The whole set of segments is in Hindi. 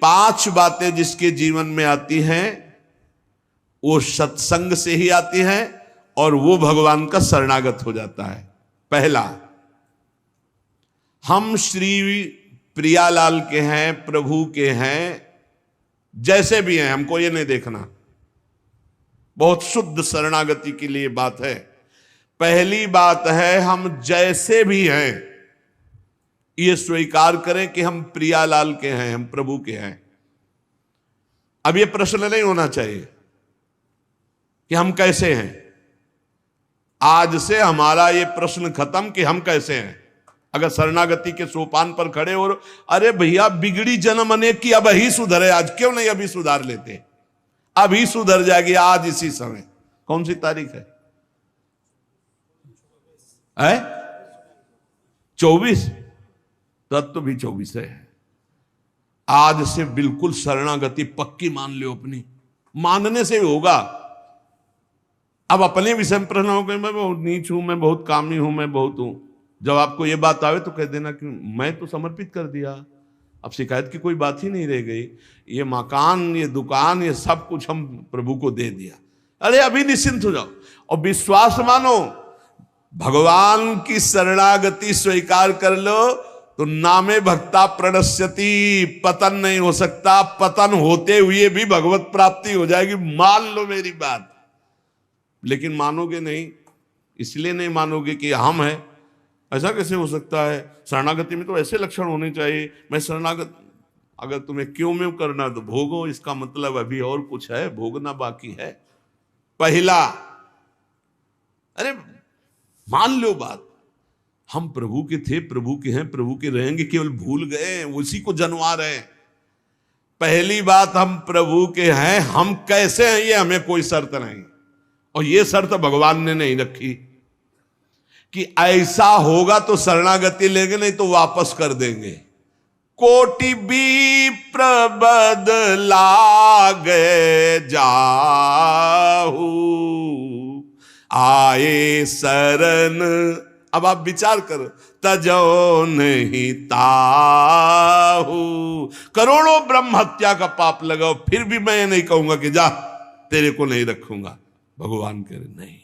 5 बातें जिसके जीवन में आती हैं वो सत्संग से ही आती हैं और वो भगवान का शरणागत हो जाता है। पहला, हम श्री प्रियालाल के हैं, प्रभु के हैं, जैसे भी हैं, हमको ये नहीं देखना। बहुत शुद्ध शरणागति के लिए बात है। पहली बात है हम जैसे भी हैं ये स्वीकार करें कि हम प्रियालाल के हैं, हम प्रभु के हैं। अब ये प्रश्न नहीं होना चाहिए कि हम कैसे हैं। आज से हमारा ये प्रश्न खत्म कि हम कैसे हैं। अगर शरणागति के सोपान पर खड़े और अरे भैया बिगड़ी जन्म अनेक की, अब ही सुधरे, आज क्यों नहीं अभी सुधार लेते, अभी सुधर जाएगी आज इसी समय। कौन सी तारीख है? 24। तब तो भी 24 है। आज से बिल्कुल शरणागति पक्की मान लो अपनी, मानने से होगा। अब अपने विषय में प्रश्न हो गए, मैं बहुत नीच हूं, मैं बहुत कामी हूं, मैं बहुत हूं। जब आपको ये बात आवे तो कह देना कि मैं तो समर्पित कर दिया, अब शिकायत की कोई बात ही नहीं रह गई। ये मकान, ये दुकान, ये सब कुछ हम प्रभु को दे दिया। अरे अभी निश्चिंत हो जाओ और विश्वास मानो, भगवान की शरणागति स्वीकार कर लो तो नामे भक्ता प्रणश्यति, पतन नहीं हो सकता। पतन होते हुए भी भगवत प्राप्ति हो जाएगी, मान लो मेरी बात। लेकिन मानोगे नहीं, इसलिए नहीं मानोगे कि हम हैं। ऐसा कैसे हो सकता है? शरणागति में तो ऐसे लक्षण होने चाहिए। मैं शरणागत, अगर तुम्हें क्यों में करना तो भोगो, इसका मतलब अभी और कुछ है, भोगना बाकी है। पहला, अरे मान लो बात, हम प्रभु के थे, प्रभु के हैं, प्रभु के रहेंगे, केवल भूल गए, उसी को जनवा रहे हैं। पहली बात, हम प्रभु के हैं, हम कैसे हैं ये हमें कोई शर्त नहीं, और ये शर्त भगवान ने नहीं रखी कि ऐसा होगा तो शरणागति लेंगे, नहीं तो वापस कर देंगे। कोटि विप्र बदलागे जाहू, आए शरण। अब आप विचार करो, तजो नहीं ताहू। करोड़ों ब्रह्म हत्या का पाप लगाओ, फिर भी मैं ये नहीं कहूंगा कि जा तेरे को नहीं रखूंगा। भगवान कह रहे नहीं,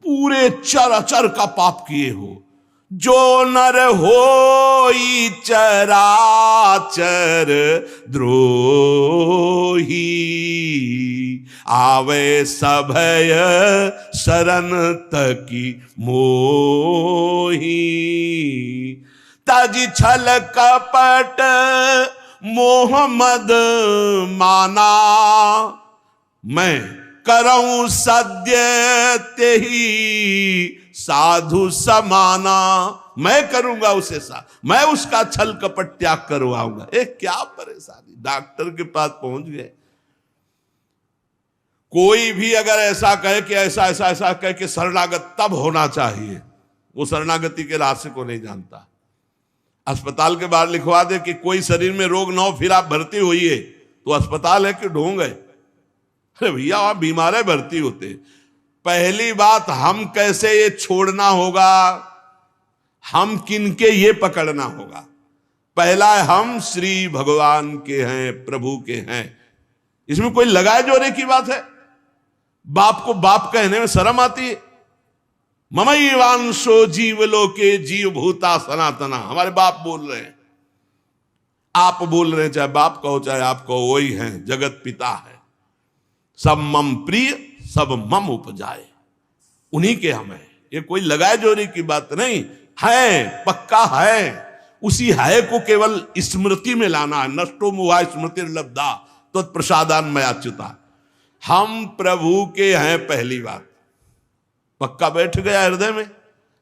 पूरे चराचर का पाप किए हो, जो नर होई चराचर द्रोही, आवे सभय शरण तकी मोही। तज छल कपट मोह मद माना, मैं करऊं सद्य तेहि साधु समाना। मैं करूंगा उसे मैं उसका छल कपट त्याग करवाऊंगा। क्या परेशानी, डॉक्टर के पास पहुंच गए। कोई भी अगर ऐसा कहे कि ऐसा ऐसा ऐसा कहे कि शरणागत तब होना चाहिए, वो शरणागति के रहस्य को नहीं जानता। अस्पताल के बाहर लिखवा दे कि कोई शरीर में रोग ना हो फिर आप भर्ती होइए, तो अस्पताल है कि ढोंग है? अरे भैया वहां बीमार भर्ती होते। पहली बात, हम कैसे ये छोड़ना होगा, हम किनके ये पकड़ना होगा। पहला है, हम श्री भगवान के हैं, प्रभु के हैं। इसमें कोई लगाए जोड़े की बात है? बाप को बाप कहने में शर्म आती है। ममैवांशो जीवलोके जीव भूता सनातना, हमारे बाप बोल रहे हैं, आप बोल रहे हैं, चाहे बाप कहो चाहे आप कहो, वही हैं, जगत पिता है। सब मम प्रिय सब मम उपजाए, उन्हीं के हम हैं। ये कोई लगाए जोड़ी की बात नहीं है, पक्का है। उसी है को केवल स्मृति में लाना है। नष्टो मुहा स्मृति लब्धा तो प्रसादान मयाच्युता। हम प्रभु के हैं, पहली बात पक्का बैठ गया हृदय में।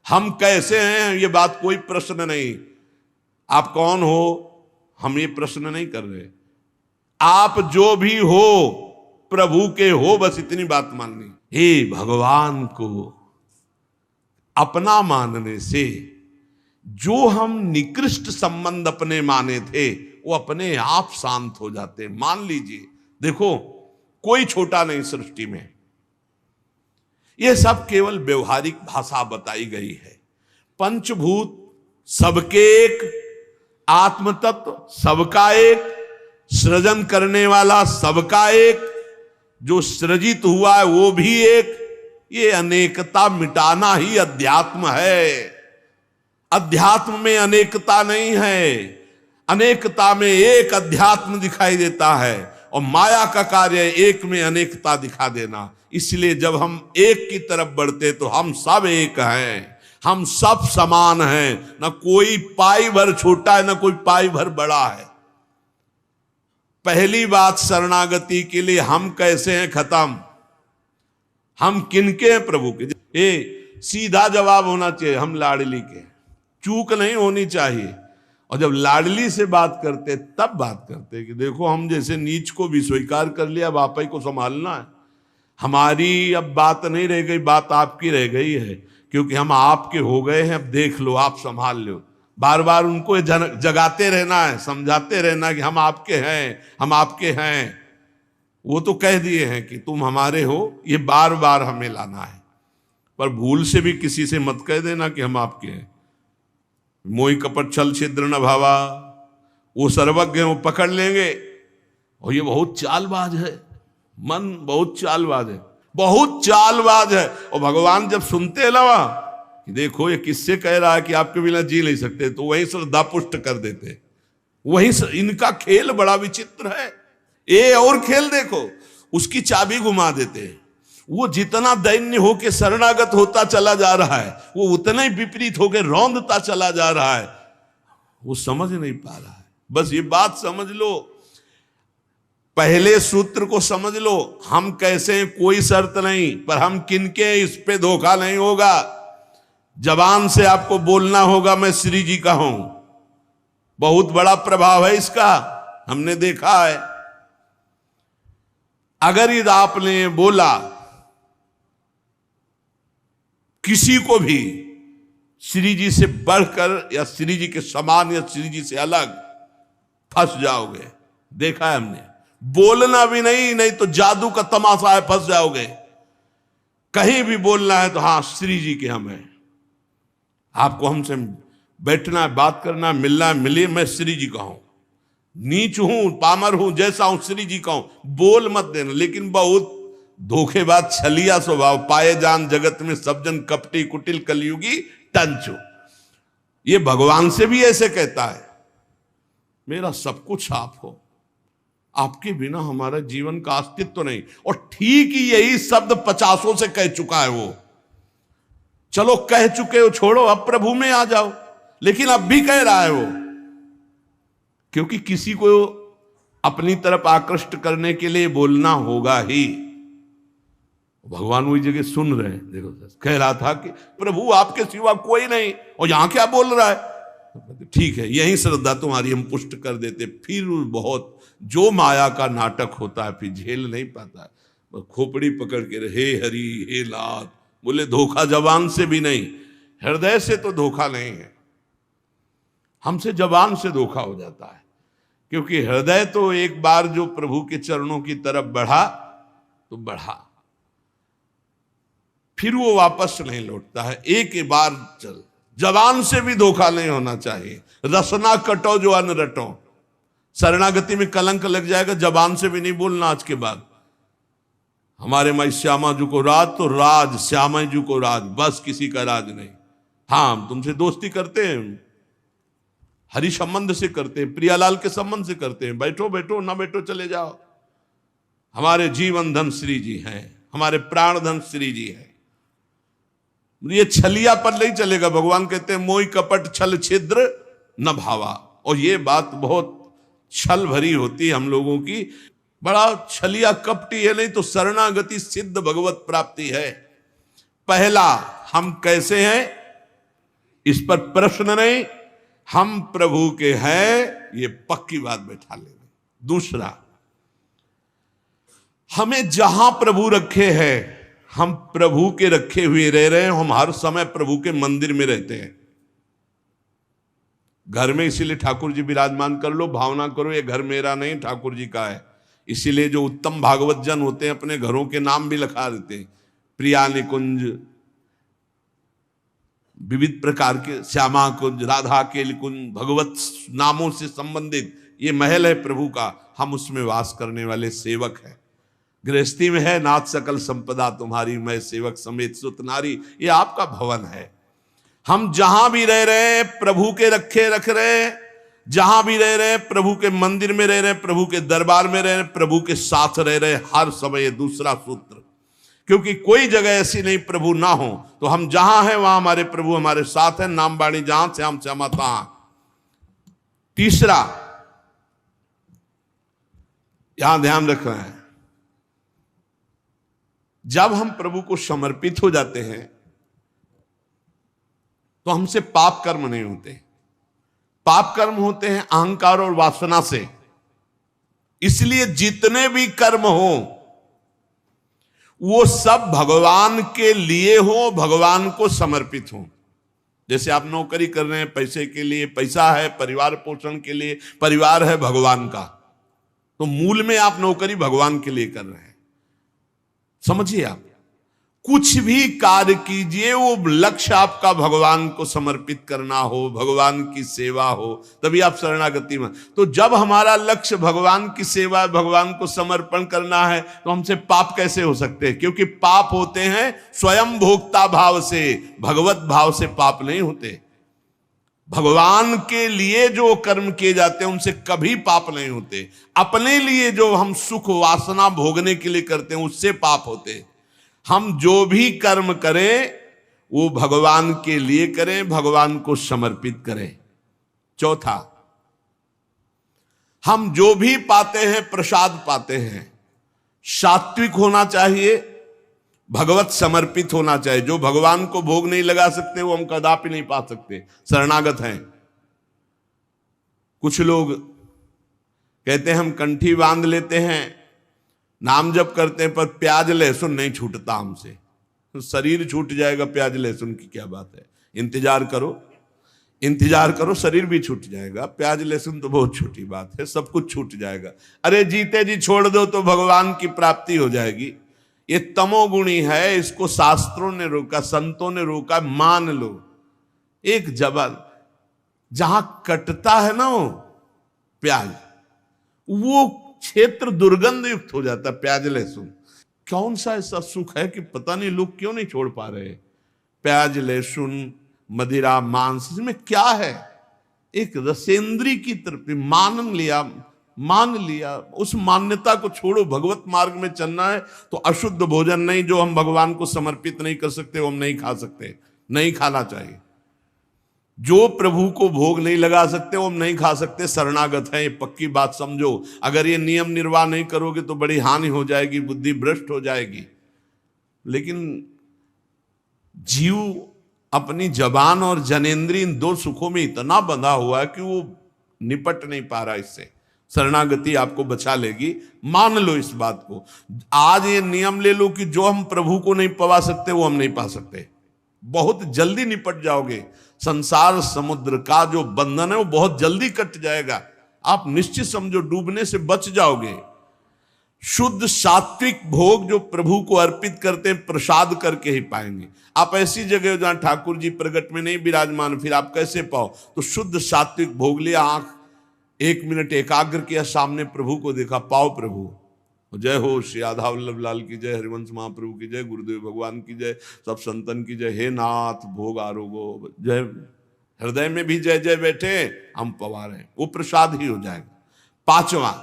हम कैसे हैं ये बात कोई प्रश्न नहीं। आप कौन हो हम ये प्रश्न नहीं कर रहे। आप जो भी हो प्रभु के हो, बस इतनी बात माननी। हे भगवान को अपना मानने से जो हम निकृष्ट संबंध अपने माने थे वो अपने आप शांत हो जाते। मान लीजिए, देखो कोई छोटा नहीं सृष्टि में, यह सब केवल व्यवहारिक भाषा बताई गई है। पंचभूत सबके एक, आत्म तत्व सबका एक, सृजन करने वाला सबका एक, जो सृजित हुआ है वो भी एक। ये अनेकता मिटाना ही अध्यात्म है। अध्यात्म में अनेकता नहीं है, अनेकता में एक अध्यात्म दिखाई देता है, और माया का कार्य एक में अनेकता दिखा देना। इसलिए जब हम एक की तरफ बढ़ते तो हम सब एक हैं, हम सब समान हैं, न कोई पाई भर छोटा है न कोई पाई भर बड़ा है। पहली बात शरणागति के लिए हम कैसे हैं खत्म, हम किनके हैं? प्रभु के। ये सीधा जवाब होना चाहिए, हम लाडली के, चूक नहीं होनी चाहिए। और जब लाडली से बात करते तब बात करते कि देखो हम जैसे नीच को भी स्वीकार कर लिया, अब आप ही को संभालना है, हमारी अब बात नहीं रह गई, बात आपकी रह गई है, क्योंकि हम आपके हो गए हैं, अब देख लो, आप संभाल लो। बार बार उनको जगाते रहना है, समझाते रहना कि हम आपके हैं, हम आपके हैं। वो तो कह दिए हैं कि तुम हमारे हो, ये बार बार हमें लाना है। पर भूल से भी किसी से मत कह देना कि हम आपके हैं। मोहि कपट छल छिद्र न भावा, वो सर्वज्ञ वो पकड़ लेंगे। और ये बहुत चालबाज है, मन बहुत चालबाज है, बहुत चालबाज है। और भगवान जब सुनते हैं ना कि देखो ये किससे कह रहा है कि आपके बिना जी नहीं सकते, तो वही श्रद्धा पुष्ट कर देते। वही इनका खेल बड़ा विचित्र है। ये और खेल देखो, उसकी चाबी घुमा देते हैं। वो जितना दैन्य होके शरणागत होता चला जा रहा है, वो उतना ही विपरीत होके रौंदता चला जा रहा है। वो समझ नहीं पा रहा है। बस ये बात समझ लो, पहले सूत्र को समझ लो, हम कैसे हैं कोई शर्त नहीं, पर हम किनके, इस पे धोखा नहीं होगा। जबान से आपको बोलना होगा मैं श्री जी का हूं, बहुत बड़ा प्रभाव है इसका, हमने देखा है। अगर यदि आपने बोला किसी को भी श्री जी से बढ़कर या श्री जी के समान या श्री जी से अलग, फंस जाओगे। देखा है हमने, बोलना भी नहीं तो जादू का तमाशा है, फंस जाओगे। कहीं भी बोलना है तो हाँ श्री जी के हम हैं, आपको हमसे बैठना है, बात करना है, मिलना है, मिलिए, मैं श्री जी का हूं, नीच हूं, पामर हूं, जैसा हूं श्री जी का हूं, बोल मत देना। लेकिन बहुत धोखेबाज छलिया स्वभाव, पाए जान जगत में सब जन कपटी कुटिल कलयुगी टंचो। ये भगवान से भी ऐसे कहता है, मेरा सब कुछ आप हो, आपके बिना हमारा जीवन का अस्तित्व तो नहीं। और ठीक ही यही शब्द 50 से कह चुका है वो। चलो कह चुके हो, छोड़ो, अब प्रभु में आ जाओ। लेकिन अब भी कह रहा है वो, क्योंकि किसी को अपनी तरफ आकृष्ट करने के लिए बोलना होगा ही। भगवान वही जगह सुन रहे हैं। देखो कह रहा था कि प्रभु आपके सिवा कोई नहीं, और यहां क्या बोल रहा है? ठीक है, यही श्रद्धा तुम्हारी हम पुष्ट कर देते। फिर बहुत जो माया का नाटक होता है, फिर झेल नहीं पाता है, खोपड़ी पकड़ के हे हरि हे नाथ बोले। धोखा जबान से भी नहीं, हृदय से तो धोखा नहीं है, हमसे जबान से धोखा हो जाता है। क्योंकि हृदय तो एक बार जो प्रभु के चरणों की तरफ बढ़ा तो बढ़ा, फिर वो वापस नहीं लौटता है। एक बार चल, जबान से भी धोखा नहीं होना चाहिए। रसना कटो जो अन्न रटो, शरणागति में कलंक लग जाएगा। जबान से भी नहीं बोलना आज के बाद, हमारे माई श्यामा जी को राज तो राज, श्यामा जी को राज, बस किसी का राज नहीं। हाँ हम तुमसे दोस्ती करते हैं, हरि संबंध से करते हैं, प्रियालाल के संबंध से करते हैं, बैठो बैठो, ना बैठो चले जाओ। हमारे जीवन धन श्री जी हैं, हमारे प्राण धन श्री जी हैं। ये छलिया पर नहीं चलेगा। भगवान कहते हैं मोहि कपट छल छिद्र न भावा। और ये बात बहुत छल भरी होती है हम लोगों की, बड़ा छलिया कपटी है। नहीं तो शरणागति सिद्ध भगवत प्राप्ति है। पहला, हम कैसे हैं इस पर प्रश्न नहीं, हम प्रभु के हैं, ये पक्की बात बैठा लेंगे। दूसरा, हमें जहां प्रभु रखे हैं, हम प्रभु के रखे हुए रह रहे हैं। हम हर समय प्रभु के मंदिर में रहते हैं, घर में। इसीलिए ठाकुर जी विराजमान कर लो, भावना करो ये घर मेरा नहीं ठाकुर जी का है। इसीलिए जो उत्तम भागवत जन होते हैं अपने घरों के नाम भी लिखा देते हैं, प्रिया निकुंज, विविध प्रकार के, श्यामा कुंज, राधा के निकुंज, भगवत नामों से संबंधित ये महल है प्रभु का। हम उसमें वास करने वाले सेवक हैं। गृहस्थी में है, नाथ सकल संपदा तुम्हारी, मैं सेवक समेत सुत नारी, ये आपका भवन है। हम जहां भी रह रहे हैं प्रभु के रखे रख रहे हैं, जहां भी रह रहे हैं प्रभु के मंदिर में रह रहे हैं, प्रभु के दरबार में रह रहे हैं, प्रभु के साथ रह रहे हैं हर समय। दूसरा सूत्र, क्योंकि कोई जगह ऐसी नहीं प्रभु ना हो, तो हम जहां हैं वहां हमारे प्रभु हमारे साथ हैं। नाम बाणी जहां से हम श्यामा तहां। तीसरा यहां ध्यान रखना है, जब हम प्रभु को समर्पित हो जाते हैं तो हमसे पाप कर्म नहीं होते। पाप कर्म होते हैं अहंकार और वासना से। इसलिए जितने भी कर्म हो वो सब भगवान के लिए हो, भगवान को समर्पित हो। जैसे आप नौकरी कर रहे हैं पैसे के लिए, पैसा है परिवार पोषण के लिए, परिवार है भगवान का, तो मूल में आप नौकरी भगवान के लिए कर रहे हैं। समझिए, आप कुछ भी कार्य कीजिए वो लक्ष्य आपका भगवान को समर्पित करना हो, भगवान की सेवा हो, तभी आप शरणागति में। तो जब हमारा लक्ष्य भगवान की सेवा, भगवान को समर्पण करना है, तो हमसे पाप कैसे हो सकते हैं? क्योंकि पाप होते हैं स्वयं भोक्ता भाव से, भगवत भाव से पाप नहीं होते। भगवान के लिए जो कर्म किए जाते हैं उनसे कभी पाप नहीं होते। अपने लिए जो हम सुख वासना भोगने के लिए करते हैं उससे पाप होते। हम जो भी कर्म करें वो भगवान के लिए करें, भगवान को समर्पित करें। चौथा, हम जो भी पाते हैं प्रसाद पाते हैं, सात्विक होना चाहिए, भगवत समर्पित होना चाहिए। जो भगवान को भोग नहीं लगा सकते वो हम कदापि नहीं पा सकते, शरणागत हैं। कुछ लोग कहते हैं हम कंठी बांध लेते हैं, नाम जप करते हैं, पर प्याज लहसुन नहीं छूटता हमसे। तो शरीर छूट जाएगा, प्याज लहसुन की क्या बात है? इंतजार करो, इंतजार करो, शरीर भी छूट जाएगा। प्याज लहसुन तो बहुत छोटी बात है, सब कुछ छूट जाएगा। अरे जीते जी छोड़ दो तो भगवान की प्राप्ति हो जाएगी। ये तमोगुणी है, इसको शास्त्रों ने रोका, संतों ने रोका। मान लो एक जबल जहां कटता है ना वो प्याज, वो क्षेत्र दुर्गंध युक्त हो जाता है। प्याज लहसुन कौन सा ऐसा सुख है कि पता नहीं लोग क्यों नहीं छोड़ पा रहे? प्याज लहसुन मदिरा मांस, इसमें क्या है? एक रसेंद्री की तरफ मान लिया। उस मान्यता को छोड़ो। भगवत मार्ग में चलना है तो अशुद्ध भोजन नहीं, जो हम भगवान को समर्पित नहीं कर सकते वो हम नहीं खा सकते, नहीं खाना चाहिए। जो प्रभु को भोग नहीं लगा सकते वो हम नहीं खा सकते, शरणागत है। ये पक्की बात समझो। अगर ये नियम निर्वाह नहीं करोगे तो बड़ी हानि हो जाएगी, बुद्धि भ्रष्ट हो जाएगी। लेकिन जीव अपनी जबान और जनेंद्री इन दो सुखों में इतना बंधा हुआ है कि वो निपट नहीं पा रहा इससे। शरणागति आपको बचा लेगी, मान लो इस बात को। आज ये नियम ले लो कि जो हम प्रभु को नहीं पा सकते वो हम नहीं पा सकते। बहुत जल्दी निपट जाओगे। संसार समुद्र का जो बंधन है वो बहुत जल्दी कट जाएगा। आप निश्चित समझो, डूबने से बच जाओगे। शुद्ध सात्विक भोग जो प्रभु को अर्पित करते हैं प्रसाद करके ही पाएंगे। आप ऐसी जगह जहां ठाकुर जी प्रगट में नहीं विराजमान, फिर आप कैसे पाओ? तो शुद्ध सात्विक भोग लिया, आंख 1 मिनट एकाग्र किया, सामने प्रभु को देखा, पाओ प्रभु। जय हो श्री राधा वल्लभ लाल की जय, हरिवंश महाप्रभु की जय, गुरुदेव भगवान की जय, सब संतन की जय। हे नाथ भोग आरोगो जय। हृदय में भी जय जय बैठे, हम पवार हैं, वो प्रसाद ही हो जाएगा। पांचवा,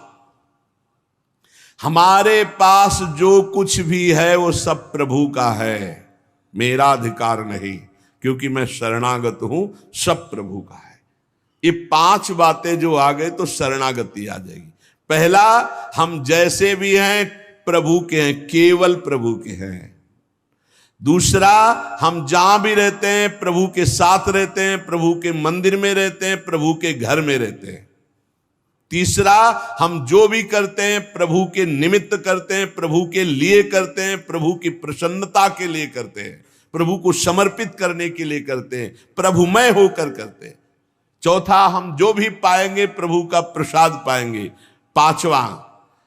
हमारे पास जो कुछ भी है वो सब प्रभु का है, मेरा अधिकार नहीं, क्योंकि मैं शरणागत हूं, सब प्रभु का है। ये 5 बातें जो आ गए तो शरणागति आ जाएगी। पहला, हम जैसे भी हैं प्रभु के हैं, केवल प्रभु के हैं। दूसरा, हम जहां भी रहते हैं प्रभु के साथ रहते हैं, प्रभु के मंदिर में रहते हैं, प्रभु के घर में रहते हैं। तीसरा, हम जो भी करते हैं प्रभु के निमित्त करते हैं, प्रभु के लिए करते हैं, प्रभु की प्रसन्नता के लिए करते हैं, प्रभु को समर्पित करने के लिए करते हैं, प्रभुमय होकर करते हैं। चौथा, हम जो भी पाएंगे प्रभु का प्रसाद पाएंगे। पांचवा,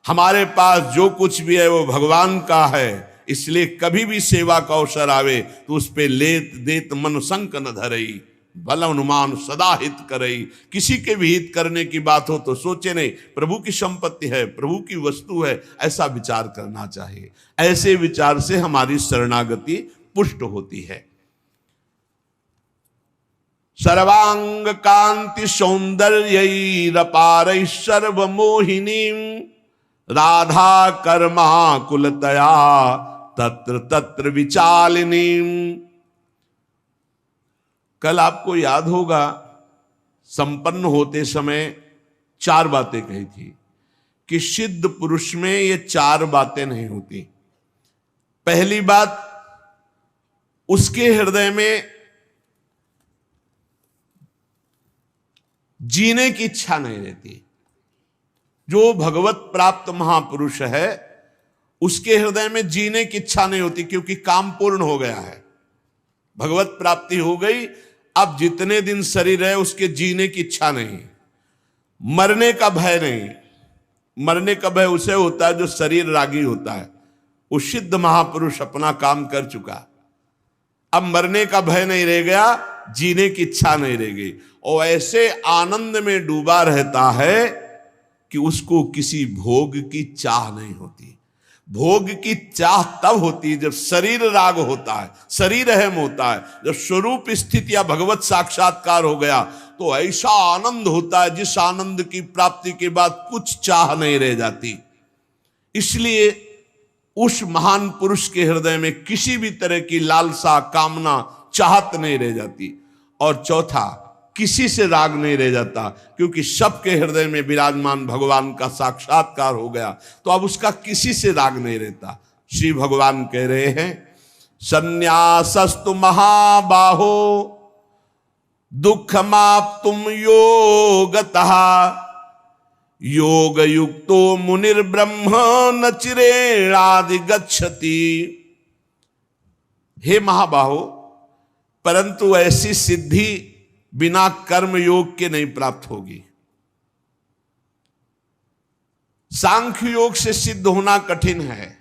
हमारे पास जो कुछ भी है वो भगवान का है, इसलिए कभी भी सेवा का अवसर आवे तो उस पे लेत देत मन संक न धरई, भल अनुमान सदा हित करई, किसी के भी हित करने की बात हो तो सोचे नहीं, प्रभु की संपत्ति है, प्रभु की वस्तु है, ऐसा विचार करना चाहिए। ऐसे विचार से हमारी शरणागति पुष्ट होती है। सर्वांग कांति सौंदर्यैरपारैः सर्वमोहिनीं, राधा कर्मा कुलतया तत्र तत्र विचालिनीं। कल आपको याद होगा संपन्न होते समय 4 बातें कही थी कि सिद्ध पुरुष में ये 4 बातें नहीं होती। पहली बात, उसके हृदय में जीने की इच्छा नहीं रहती। जो भगवत प्राप्त महापुरुष है उसके हृदय में जीने की इच्छा नहीं होती, क्योंकि काम पूर्ण हो गया है, भगवत प्राप्ति हो गई। अब जितने दिन शरीर है उसके जीने की इच्छा नहीं, मरने का भय नहीं। मरने का भय उसे होता है जो शरीर रागी होता है। वो सिद्ध महापुरुष अपना काम कर चुका, अब मरने का भय नहीं रह गया, जीने की इच्छा नहीं रह गई, और ऐसे आनंद में डूबा रहता है कि उसको किसी भोग की चाह नहीं होती। भोग की चाह तब होती है जब शरीर राग होता है, शरीर अहम होता है। जब स्वरूप स्थिति या भगवत साक्षात्कार हो गया तो ऐसा आनंद होता है जिस आनंद की प्राप्ति के बाद कुछ चाह नहीं रह जाती। इसलिए उस महान पुरुष के हृदय में किसी भी तरह की लालसा, कामना, चाहत नहीं रह जाती। और चौथा, किसी से राग नहीं रह जाता, क्योंकि सबके हृदय में विराजमान भगवान का साक्षात्कार हो गया, तो अब उसका किसी से राग नहीं रहता। श्री भगवान कह रहे हैं, संन्यासस्तु महाबाहो दुःखमाप्तुम योगतः, योग युक्तो मुनिर्ब्रह्म न चिरेणाधिगच्छति। हे महाबाहो, परंतु ऐसी सिद्धि बिना कर्म योग के नहीं प्राप्त होगी। सांख्य योग से सिद्ध होना कठिन है।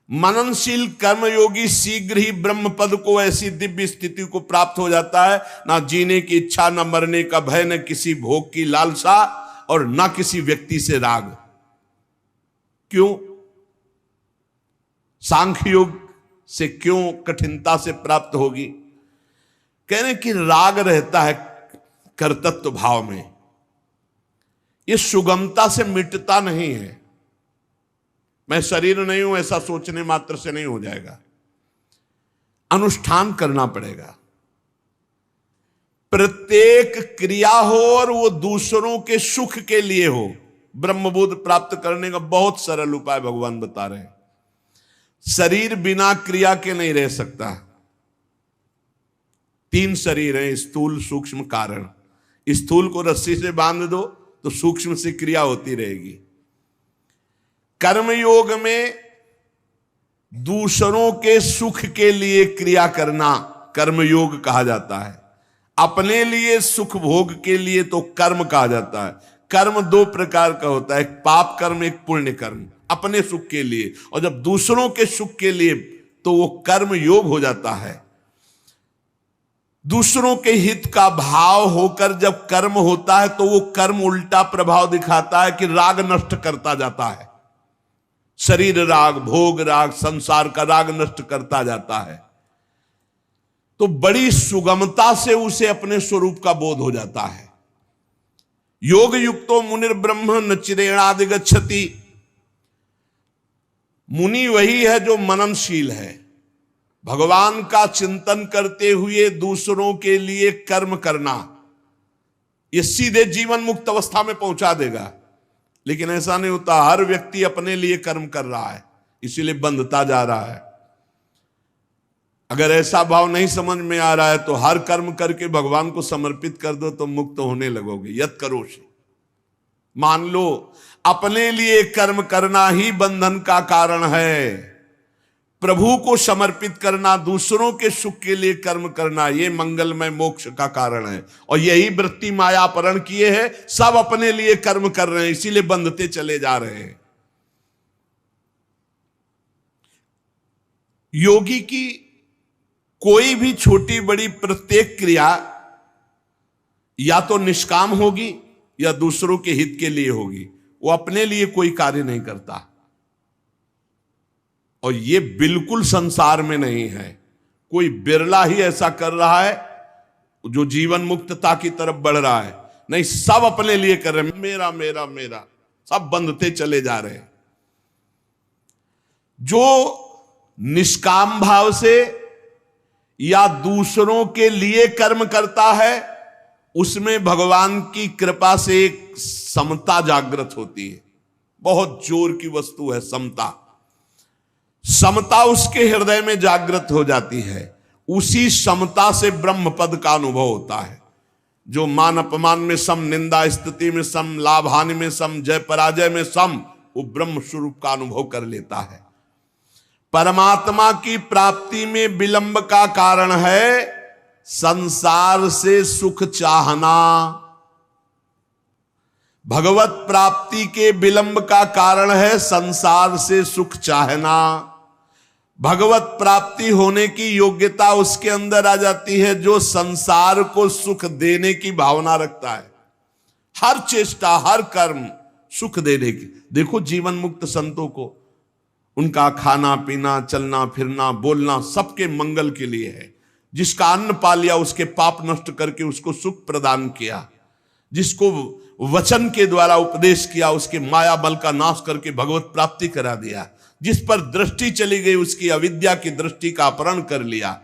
मननशील कर्मयोगी शीघ्र ही ब्रह्म पद को, ऐसी दिव्य स्थिति को प्राप्त हो जाता है। ना जीने की इच्छा, ना मरने का भय, न किसी भोग की लालसा, और ना किसी व्यक्ति से राग। क्यों? सांख्य योग से क्यों कठिनता से प्राप्त होगी? कह रहे कि राग रहता है कर्तृत्व भाव में, ये सुगमता से मिटता नहीं है। मैं शरीर नहीं हूं ऐसा सोचने मात्र से नहीं हो जाएगा, अनुष्ठान करना पड़ेगा। प्रत्येक क्रिया हो और वो दूसरों के सुख के लिए हो। ब्रह्मबोध प्राप्त करने का बहुत सरल उपाय भगवान बता रहे हैं। शरीर बिना क्रिया के नहीं रह सकता। 3 शरीर हैं, स्थूल, सूक्ष्म, कारण। स्थूल को रस्सी से बांध दो तो सूक्ष्म से क्रिया होती रहेगी। कर्मयोग में दूसरों के सुख के लिए क्रिया करना कर्मयोग कहा जाता है। अपने लिए सुख भोग के लिए तो कर्म कहा जाता है। कर्म 2 प्रकार का होता है, एक पाप कर्म, एक पुण्य कर्म। अपने सुख के लिए, और जब दूसरों के सुख के लिए तो वो कर्म योग हो जाता है। दूसरों के हित का भाव होकर जब कर्म होता है तो वो कर्म उल्टा प्रभाव दिखाता है कि राग नष्ट करता जाता है। शरीर राग, भोग राग, संसार का राग नष्ट करता जाता है। तो बड़ी सुगमता से उसे अपने स्वरूप का बोध हो जाता है। योग युक्तो मुनिर्ब्रह्म न चिरेणाधिगच्छति। मुनि वही है जो मननशील है, भगवान का चिंतन करते हुए दूसरों के लिए कर्म करना, ये सीधे जीवन मुक्त अवस्था में पहुंचा देगा। लेकिन ऐसा नहीं होता, हर व्यक्ति अपने लिए कर्म कर रहा है, इसीलिए बंधता जा रहा है। अगर ऐसा भाव नहीं समझ में आ रहा है तो हर कर्म करके भगवान को समर्पित कर दो तो मुक्त होने लगोगे। यत करोषि, मान लो अपने लिए कर्म करना ही बंधन का कारण है। प्रभु को समर्पित करना, दूसरों के सुख के लिए कर्म करना, यह मंगलमय मोक्ष का कारण है। और यही वृत्ति मायापरण किए है, सब अपने लिए कर्म कर रहे हैं, इसीलिए बंधते चले जा रहे हैं। योगी की कोई भी छोटी बड़ी प्रत्येक क्रिया या तो निष्काम होगी या दूसरों के हित के लिए होगी, वो अपने लिए कोई कार्य नहीं करता। और ये बिल्कुल संसार में नहीं है, कोई बिरला ही ऐसा कर रहा है जो जीवन मुक्तता की तरफ बढ़ रहा है। नहीं, सब अपने लिए कर रहे हैं, मेरा मेरा मेरा, सब बंधते चले जा रहे हैं। जो निष्काम भाव से या दूसरों के लिए कर्म करता है, उसमें भगवान की कृपा से एक समता जागृत होती है। बहुत जोर की वस्तु है समता। समता उसके हृदय में जागृत हो जाती है। उसी समता से ब्रह्म पद का अनुभव होता है। जो मान अपमान में सम, निंदा स्तुति में सम, लाभ हानि में सम, जय पराजय में सम, वो ब्रह्म स्वरूप का अनुभव कर लेता है। परमात्मा की प्राप्ति में विलंब का कारण है संसार से सुख चाहना। भगवत प्राप्ति के विलंब का कारण है संसार से सुख चाहना। भगवत प्राप्ति होने की योग्यता उसके अंदर आ जाती है जो संसार को सुख देने की भावना रखता है। हर चेष्टा, हर कर्म सुख देने की। देखो जीवन मुक्त संतों को, उनका खाना पीना, चलना फिरना, बोलना सबके मंगल के लिए है। जिसका अन्न पा लिया उसके पाप नष्ट करके उसको सुख प्रदान किया। जिसको वचन के द्वारा उपदेश किया उसके माया बल का नाश करके भगवत प्राप्ति करा दिया। जिस पर दृष्टि चली गई उसकी अविद्या की दृष्टि का अपहरण कर लिया।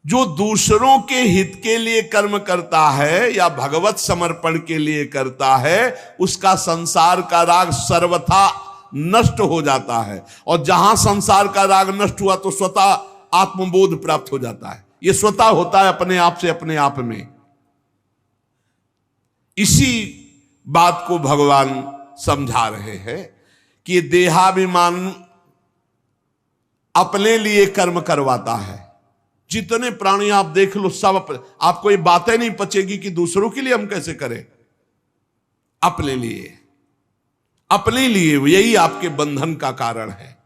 जो दूसरों के हित के लिए कर्म करता है या भगवत समर्पण के लिए करता है, उसका संसार का राग सर्वथा नष्ट हो जाता है। और जहां संसार का राग नष्ट हुआ तो स्वतः आत्मबोध प्राप्त हो जाता है। यह स्वतः होता है अपने आप से, अपने आप में। इसी बात को भगवान समझा रहे हैं कि देहाभिमान अपने लिए कर्म करवाता है। जितने प्राणी आप देख लो सब आपको ये बातें नहीं पचेगी कि दूसरों के लिए हम कैसे करें। अपने लिए, अपने लिए, यही आपके बंधन का कारण है।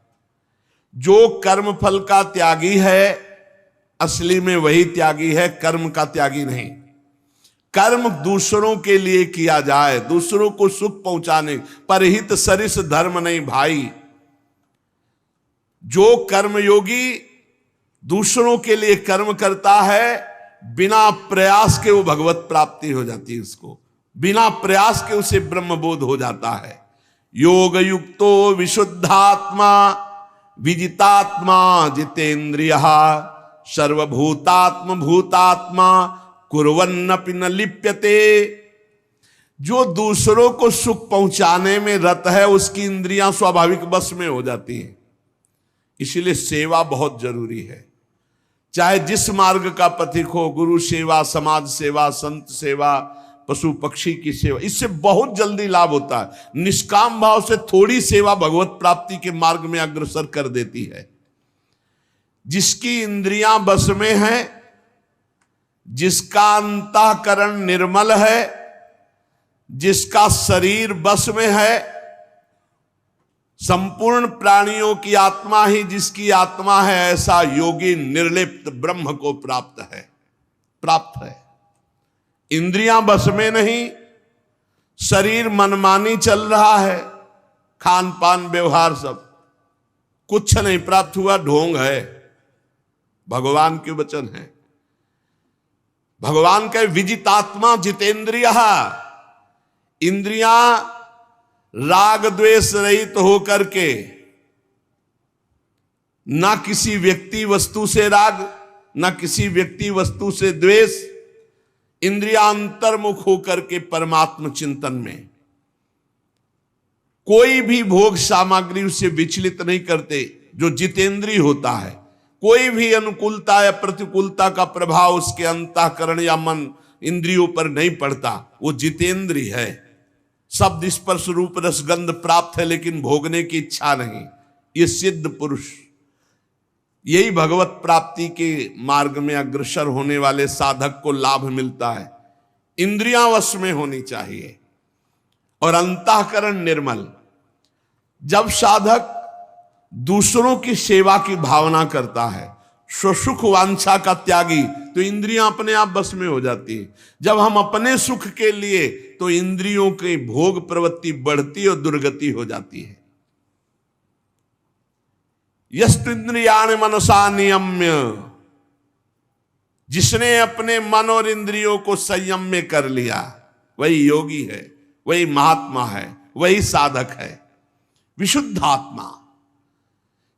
जो कर्म फल का त्यागी है असली में वही त्यागी है, कर्म का त्यागी नहीं। कर्म दूसरों के लिए किया जाए, दूसरों को सुख पहुंचाने, परहित सरिस धर्म नहीं भाई। जो कर्मयोगी दूसरों के लिए कर्म करता है, बिना प्रयास के वो भगवत प्राप्ति हो जाती है। उसको बिना प्रयास के उसे ब्रह्मबोध हो जाता है। योग युक्तो विशुद्धात्मा विजितात्मा जितेन्द्रिय सर्वभूतात्म भूतात्मा कुर्वन्नपि न लिप्यते। जो दूसरों को सुख पहुंचाने में रत है उसकी इंद्रियां स्वाभाविक बस में हो जाती हैं। इसीलिए सेवा बहुत जरूरी है। चाहे जिस मार्ग का पथिक हो, गुरु सेवा, समाज सेवा, संत सेवा, पशु पक्षी की सेवा, इससे बहुत जल्दी लाभ होता है। निष्काम भाव से थोड़ी सेवा भगवत प्राप्ति के मार्ग में अग्रसर कर देती है। जिसकी इंद्रियां बस में है, जिसका अंतःकरण निर्मल है, जिसका शरीर बस में है, संपूर्ण प्राणियों की आत्मा ही जिसकी आत्मा है, ऐसा योगी निर्लिप्त ब्रह्म को प्राप्त है। इंद्रियां बस में नहीं, शरीर मनमानी चल रहा है, खान पान व्यवहार सब कुछ नहीं प्राप्त हुआ, ढोंग है। भगवान के वचन है। भगवान कहे विजितात्मा जितेंद्रिय। इंद्रियां राग द्वेष रहित होकर के, ना किसी व्यक्ति वस्तु से राग, ना किसी व्यक्ति वस्तु से द्वेष, इंद्रियां अंतर्मुख होकर के परमात्म चिंतन में, कोई भी भोग सामग्री उसे विचलित नहीं करते। जो जितेंद्रिय होता है, कोई भी अनुकूलता या प्रतिकूलता का प्रभाव उसके अंतःकरण या मन इंद्रियों पर नहीं पड़ता, वो जितेंद्रिय है। शब्द स्पर्श रूप रसगंध प्राप्त है लेकिन भोगने की इच्छा नहीं, ये सिद्ध पुरुष। यही भगवत प्राप्ति के मार्ग में अग्रसर होने वाले साधक को लाभ मिलता है। इंद्रियां वश में होनी चाहिए और अंतःकरण निर्मल। जब साधक दूसरों की सेवा की भावना करता है, स्वसुख वांछा का त्यागी, तो इंद्रियां अपने आप बस में हो जाती है। जब हम अपने सुख के लिए, तो इंद्रियों की भोग प्रवृत्ति बढ़ती और दुर्गति हो जाती है। यस्तु इंद्रियाणि मनसा नियम्य, जिसने अपने मन और इंद्रियों को संयम में कर लिया, वही योगी है, वही महात्मा है, वही साधक है, विशुद्ध आत्मा।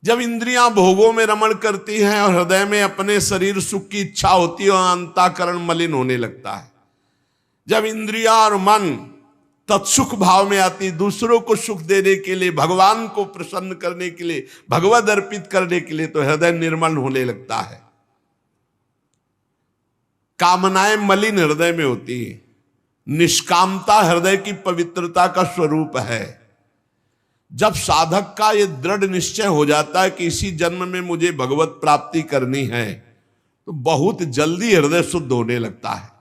जब इंद्रियां भोगों में रमण करती हैं और हृदय में अपने शरीर सुख की इच्छा होती है और अंतःकरण मलिन होने लगता है, जब इंद्रियां और मन तत्सुख भाव में आती, दूसरों को सुख देने के लिए, भगवान को प्रसन्न करने के लिए, भगवद अर्पित करने के लिए, तो हृदय निर्मल होने लगता है। कामनाएं मलिन हृदय में होती है। निष्कामता हृदय की पवित्रता का स्वरूप है। जब साधक का यह दृढ़ निश्चय हो जाता है कि इसी जन्म में मुझे भगवत प्राप्ति करनी है, तो बहुत जल्दी हृदय शुद्ध होने लगता है।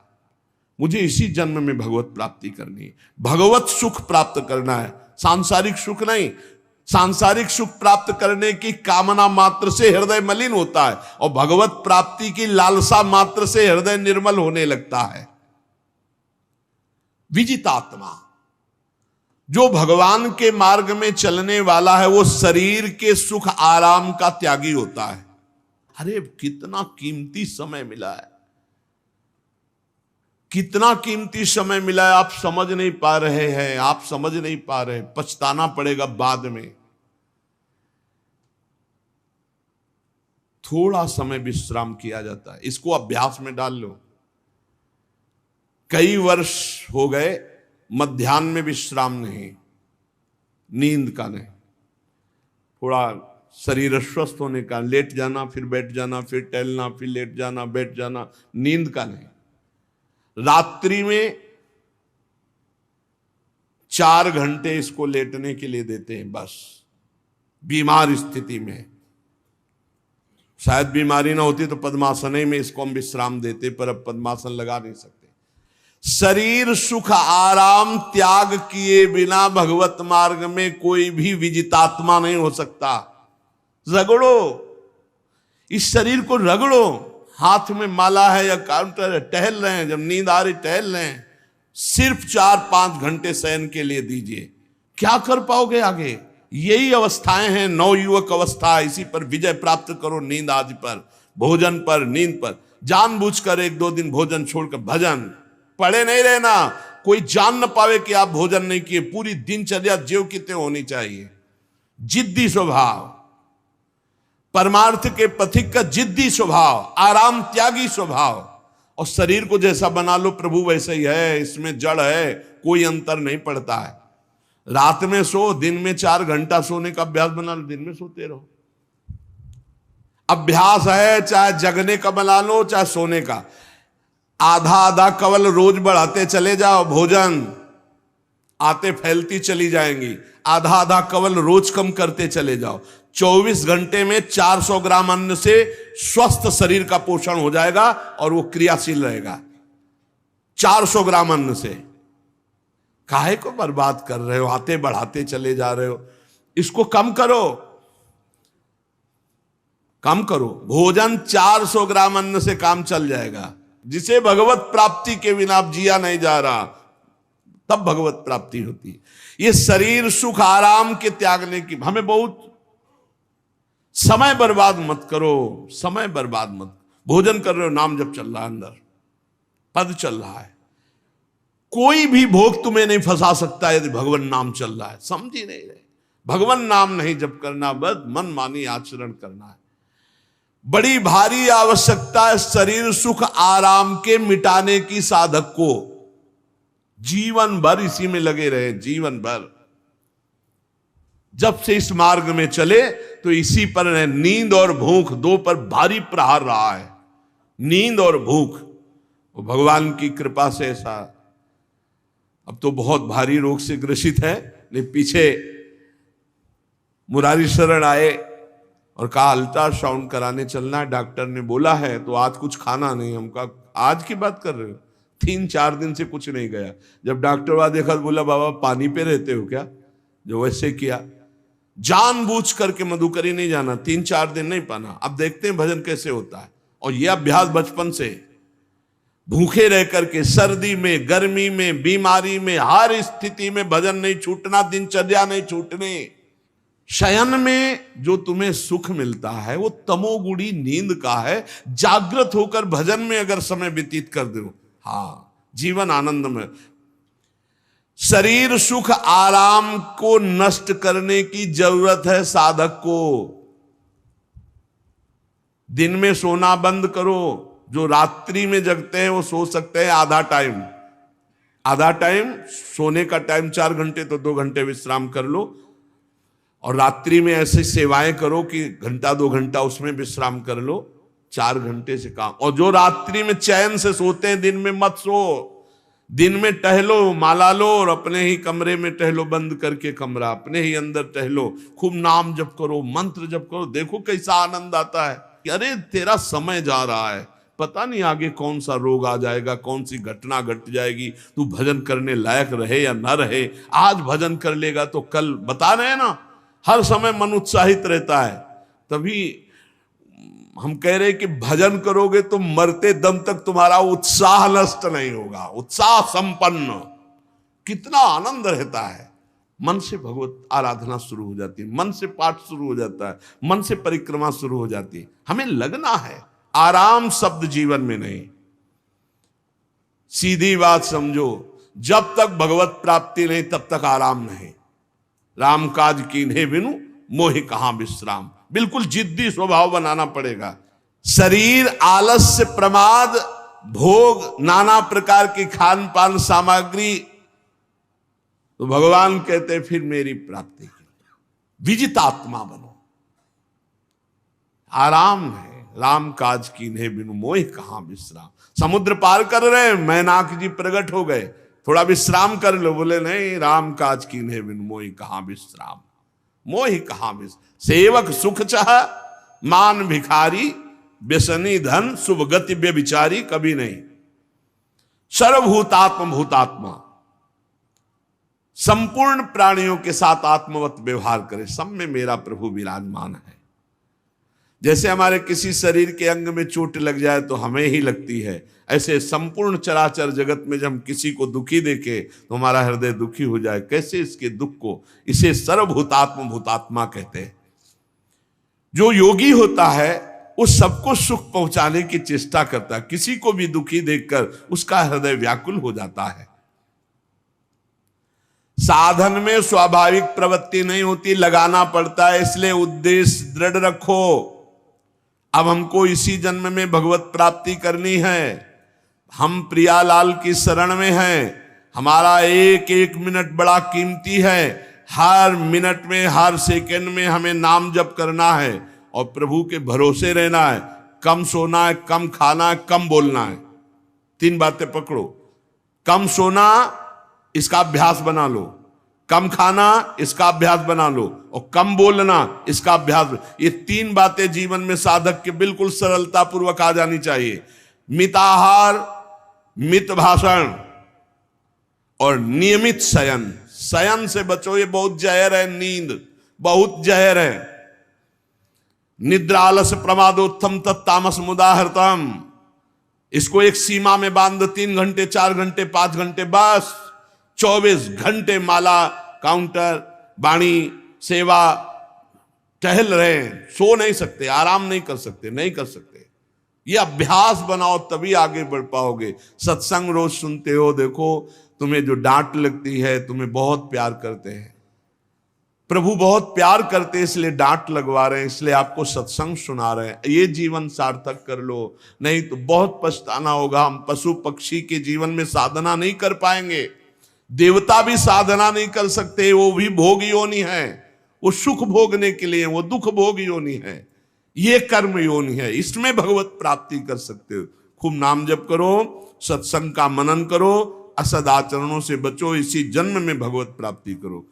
मुझे इसी जन्म में भगवत प्राप्ति करनी है, भगवत सुख प्राप्त करना है, सांसारिक सुख नहीं। सांसारिक सुख प्राप्त करने की कामना मात्र से हृदय मलिन होता है और भगवत प्राप्ति की लालसा मात्र से हृदय निर्मल होने लगता है। विजितात्मा, जो भगवान के मार्ग में चलने वाला है, वो शरीर के सुख आराम का त्यागी होता है। अरे कितना कीमती समय मिला है, कितना कीमती समय मिला है, आप समझ नहीं पा रहे हैं, आप समझ नहीं पा रहे, पछताना पड़ेगा बाद में। थोड़ा समय विश्राम किया जाता है, इसको अभ्यास में डाल लो। कई वर्ष हो गए मध्याह्न में विश्राम नहीं, नींद का नहीं, थोड़ा शरीर स्वस्थ होने का, लेट जाना फिर बैठ जाना, फिर टहलना, फिर लेट जाना बैठ जाना, नींद का नहीं। रात्रि में 4 घंटे इसको लेटने के लिए देते हैं बस, बीमार स्थिति में। शायद बीमारी ना होती तो पद्मासन में इसको हम विश्राम देते, पर अब पद्मासन लगा नहीं सकते। शरीर सुख आराम त्याग किए बिना भगवत मार्ग में कोई भी विजितात्मा नहीं हो सकता। रगड़ो, इस शरीर को रगड़ो, हाथ में माला है या काउंटर है, टहल रहे हैं, जब नींद आ रही टहल रहे हैं, सिर्फ 4-5 घंटे शयन के लिए दीजिए। क्या कर पाओगे आगे? यही अवस्थाएं हैं, नवयुवक अवस्था। इसी पर विजय प्राप्त करो, नींद आदि पर, भोजन पर, नींद पर। जानबूझकर 1-2 दिन भोजन छोड़कर भजन पड़े नहीं रहना, कोई जान न पावे कि आप भोजन नहीं किए। पूरी दिनचर्या ज्यों की त्यों होनी चाहिए। जिद्दी स्वभाव, परमार्थ के पथिक का जिद्दी स्वभाव, आराम त्यागी स्वभाव। और शरीर को जैसा बना लो प्रभु वैसे ही है, इसमें जड़ है, कोई अंतर नहीं पड़ता है। रात में सो, दिन में 4 घंटा सोने का अभ्यास बना लो, दिन में सोते रहो। अभ्यास है, चाहे जगने का बना लो चाहे सोने का। आधा आधा कवल रोज बढ़ाते चले जाओ, भोजन आते फैलती चली जाएंगी। आधा आधा कवल रोज कम करते चले जाओ। 24 घंटे में 400 ग्राम अन्न से स्वस्थ शरीर का पोषण हो जाएगा और वो क्रियाशील रहेगा। 400 ग्राम अन्न से काहे को बर्बाद कर रहे हो? आते बढ़ाते चले जा रहे हो। इसको कम करो, कम करो। भोजन 400 ग्राम अन्न से काम चल जाएगा। जिसे भगवत प्राप्ति के बिना जिया नहीं जा रहा, तब भगवत प्राप्ति होती है। ये शरीर सुख आराम के त्यागने की, हमें बहुत समय बर्बाद मत करो, समय बर्बाद मत। भोजन कर रहे हो, नाम जब चल रहा है, अंदर पद चल रहा है, कोई भी भोग तुम्हें नहीं फंसा सकता यदि भगवान नाम चल रहा है। समझ ही नहीं रहे, भगवान नाम नहीं जप करना, बस मन मानी आचरण करना है। बड़ी भारी आवश्यकता है शरीर सुख आराम के मिटाने की साधक को। जीवन भर इसी में लगे रहे, जीवन भर। जब से इस मार्ग में चले तो इसी पर है। नींद और भूख दो पर भारी प्रहार रहा है, नींद और भूख। वो भगवान की कृपा से ऐसा, अब तो बहुत भारी रोग से ग्रसित है, लेकिन पीछे मुरारी शरण आए और कहा अल्ट्रासाउंड कराने चलना है, डॉक्टर ने बोला है, तो आज कुछ खाना नहीं। हम कहा आज की बात कर रहे हो? 3-4 दिन से कुछ नहीं गया। जब डॉक्टर वहां देखा तो बोला बाबा पानी पे रहते हो क्या? जो वैसे किया, जानबूझ करके मधुकरी नहीं जाना, 3-4 दिन नहीं पाना। अब देखते हैं भजन कैसे होता है। और यह अभ्यास बचपन से, भूखे रह करके, सर्दी में, गर्मी में, बीमारी में, हर स्थिति में भजन नहीं छूटना, दिनचर्या नहीं छूटने। शयन में जो तुम्हें सुख मिलता है वो तमोगुणी नींद का है। जागृत होकर भजन में अगर समय व्यतीत कर दो, हाँ, जीवन आनंद में। शरीर सुख आराम को नष्ट करने की जरूरत है साधक को। दिन में सोना बंद करो। जो रात्रि में जगते हैं वो सो सकते हैं आधा टाइम सोने का टाइम 4 घंटे, तो 2 घंटे विश्राम कर लो। और रात्रि में ऐसी सेवाएं करो कि 1-2 घंटा उसमें विश्राम कर लो, 4 घंटे से काम। और जो रात्रि में चैन से सोते हैं, दिन में मत सो। दिन में टहलो, माला लो और अपने ही कमरे में टहलो, बंद करके कमरा, अपने ही अंदर टहलो, खूब नाम जप करो, मंत्र जप करो। देखो कैसा आनंद आता है कि अरे तेरा समय जा रहा है, पता नहीं आगे कौन सा रोग आ जाएगा, कौन सी घटना घट जाएगी, तू भजन करने लायक रहे या ना रहे। आज भजन कर लेगा तो कल, बता रहे हैं ना, हर समय मन उत्साहित रहता है। तभी हम कह रहे हैं कि भजन करोगे तो मरते दम तक तुम्हारा उत्साह नष्ट नहीं होगा, उत्साह संपन्न। कितना आनंद रहता है। मन से भगवत आराधना शुरू हो जाती है, मन से पाठ शुरू हो जाता है, मन से परिक्रमा शुरू हो जाती है। हमें लगना है, आराम शब्द जीवन में नहीं। सीधी बात समझो, जब तक भगवत प्राप्ति नहीं तब तक आराम नहीं। राम काज कीन्हे बिनु मोहि कहां विश्राम। बिल्कुल जिद्दी स्वभाव बनाना पड़ेगा। शरीर, आलस्य, प्रमाद, भोग, नाना प्रकार की खान पान सामग्री, तो भगवान कहते फिर मेरी प्राप्ति की विजितात्मा बनो। आराम है, राम काज कीन्हे बिनु मोहि कहां विश्राम। समुद्र पार कर रहे हैं, मैनाक जी प्रकट हो गए, थोड़ा विश्राम कर लो। बोले नहीं, राम काज कीन्हे बिनु मोहि कहां विश्राम। मोहि कहां विश्राम। सेवक सुख चाह, मान भिखारी, व्यसनी धन, शुभ गति व्यभिचारी, कभी नहीं। सर्वभूतात्म भूतात्मा, संपूर्ण प्राणियों के साथ आत्मवत व्यवहार करे। सब में मेरा प्रभु विराजमान है। जैसे हमारे किसी शरीर के अंग में चोट लग जाए तो हमें ही लगती है, ऐसे संपूर्ण चराचर जगत में जब हम किसी को दुखी देखे तो हमारा हृदय दुखी हो जाए। कैसे इसके दुख को, इसे सर्वभूतात्म भूतात्मा कहते हैं। जो योगी होता है वो सबको सुख पहुंचाने की चेष्टा करता है। किसी को भी दुखी देखकर उसका हृदय व्याकुल हो जाता है। साधन में स्वाभाविक प्रवृत्ति नहीं होती, लगाना पड़ता है। इसलिए उद्देश्य दृढ़ रखो। अब हमको इसी जन्म में भगवत प्राप्ति करनी है। हम प्रियालाल की शरण में हैं। हमारा एक एक मिनट बड़ा कीमती है। हर मिनट में, हर सेकंड में हमें नाम जप करना है और प्रभु के भरोसे रहना है। कम सोना है, कम खाना है, कम बोलना है। 3 बातें पकड़ो। कम सोना, इसका अभ्यास बना लो। कम खाना, इसका अभ्यास बना लो। और कम बोलना, इसका अभ्यास। ये 3 बातें जीवन में साधक के बिल्कुल सरलता पूर्वक आ जानी चाहिए। मिताहार, मित भाषण और नियमित शयन। शयन से बचो, ये बहुत जहर है। नींद बहुत जहर है। निद्रा आलस प्रमादोत्थम तत्तामस मुदाहृतम। इसको एक सीमा में बांध दो। 3 घंटे, 4 घंटे, 5 घंटे, बस 24 घंटे माला, काउंटर, वाणी, सेवा, टहल रहे हैं। सो नहीं सकते, आराम नहीं कर सकते, नहीं कर सकते। ये अभ्यास बनाओ तभी आगे बढ़ पाओगे। सत्संग रोज सुनते हो, देखो तुम्हें जो डांट लगती है, तुम्हें बहुत प्यार करते हैं। प्रभु बहुत प्यार करते हैं, इसलिए डांट लगवा रहे हैं, इसलिए आपको सत्संग सुना रहे हैं। ये जीवन सार्थक कर लो, नहीं तो बहुत पछताना होगा। हम पशु पक्षी के जीवन में साधना नहीं कर पाएंगे। देवता भी साधना नहीं कर सकते, वो भी भोग योनि है। वो सुख भोगने के लिए, वो दुख भोग योनि है। ये कर्म योनि है, इसमें भगवत प्राप्ति कर सकते हो। खूब नाम जप करो, सत्संग का मनन करो, असदाचरणों से बचो, इसी जन्म में भगवत प्राप्ति करो।